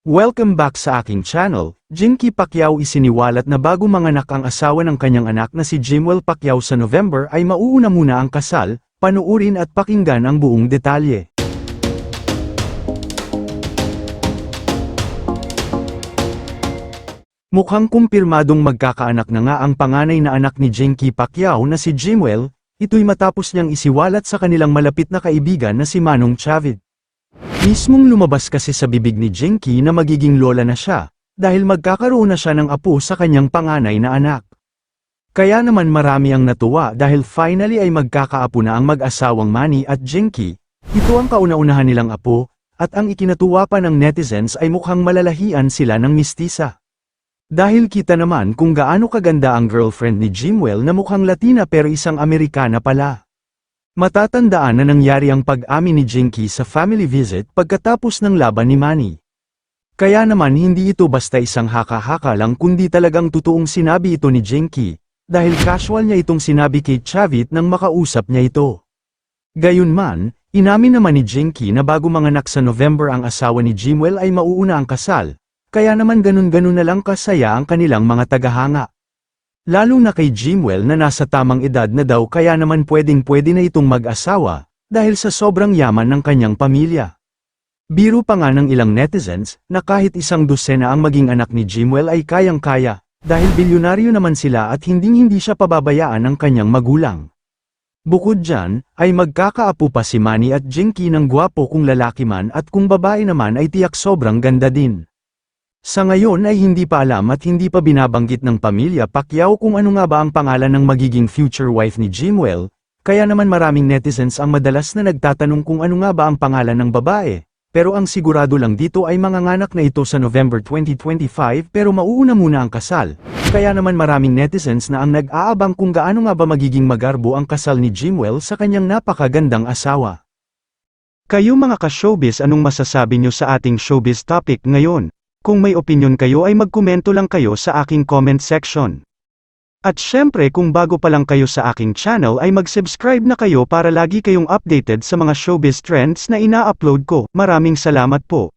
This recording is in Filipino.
Welcome back sa aking channel. Jinky Pacquiao isiniwalat na bago manganak ang asawa ng kanyang anak na si Jimwell Pacquiao sa November ay mauuna muna ang kasal. Panuurin at pakinggan ang buong detalye. Mukhang kumpirmadong magkakaanak na nga ang panganay na anak ni Jinky Pacquiao na si Jimwell, ito'y matapos niyang isiwalat sa kanilang malapit na kaibigan na si Manong Chavit. Mismong lumabas kasi sa bibig ni Jinky na magiging lola na siya, dahil magkakaroon na siya ng apo sa kanyang panganay na anak. Kaya naman marami ang natuwa dahil finally ay magkakaapo na ang mag-asawang Manny at Jinky. Ito ang kauna-unahan nilang apo, at ang ikinatuwa pa ng netizens ay mukhang malalahian sila ng mistisa. Dahil kita naman kung gaano kaganda ang girlfriend ni Jimwell na mukhang Latina pero isang Amerikana pala. Matatandaan na nangyari ang pag-amin ni Jinky sa family visit pagkatapos ng laban ni Manny. Kaya naman hindi ito basta isang haka-haka lang kundi talagang totoong sinabi ito ni Jinky, dahil casual niya itong sinabi kay Chavit nang makausap niya ito. Gayunman, inamin naman ni Jinky na bago manganak sa November ang asawa ni Jimwell ay mauuna ang kasal, kaya naman ganun-ganun na lang kasaya ang kanilang mga tagahanga. Lalo na kay Jimwell na nasa tamang edad na daw kaya naman pwedeng-pwede na itong mag-asawa, dahil sa sobrang yaman ng kanyang pamilya. Biro pa nga ng ilang netizens, na kahit isang dosena ang maging anak ni Jimwell ay kayang-kaya, dahil bilyonaryo naman sila at hinding-hindi siya pababayaan ng kanyang magulang. Bukod dyan, ay magkakaapo pa si Manny at Jinky ng gwapo kung lalaki man at kung babae naman ay tiyak sobrang ganda din. Sa ngayon ay hindi pa alam at hindi pa binabanggit ng pamilya Pacquiao kung ano nga ba ang pangalan ng magiging future wife ni Jimwell, kaya naman maraming netizens ang madalas na nagtatanong kung ano nga ba ang pangalan ng babae, pero ang sigurado lang dito ay manganganak na ito sa November 2025 pero mauuna muna ang kasal, kaya naman maraming netizens na ang nag-aabang kung gaano nga ba magiging magarbo ang kasal ni Jimwell sa kanyang napakagandang asawa. Kayo mga ka-showbiz, anong masasabi nyo sa ating showbiz topic ngayon? Kung may opinion kayo ay magkomento lang kayo sa aking comment section. At syempre kung bago pa lang kayo sa aking channel ay mag-subscribe na kayo para lagi kayong updated sa mga showbiz trends na ina-upload ko. Maraming salamat po.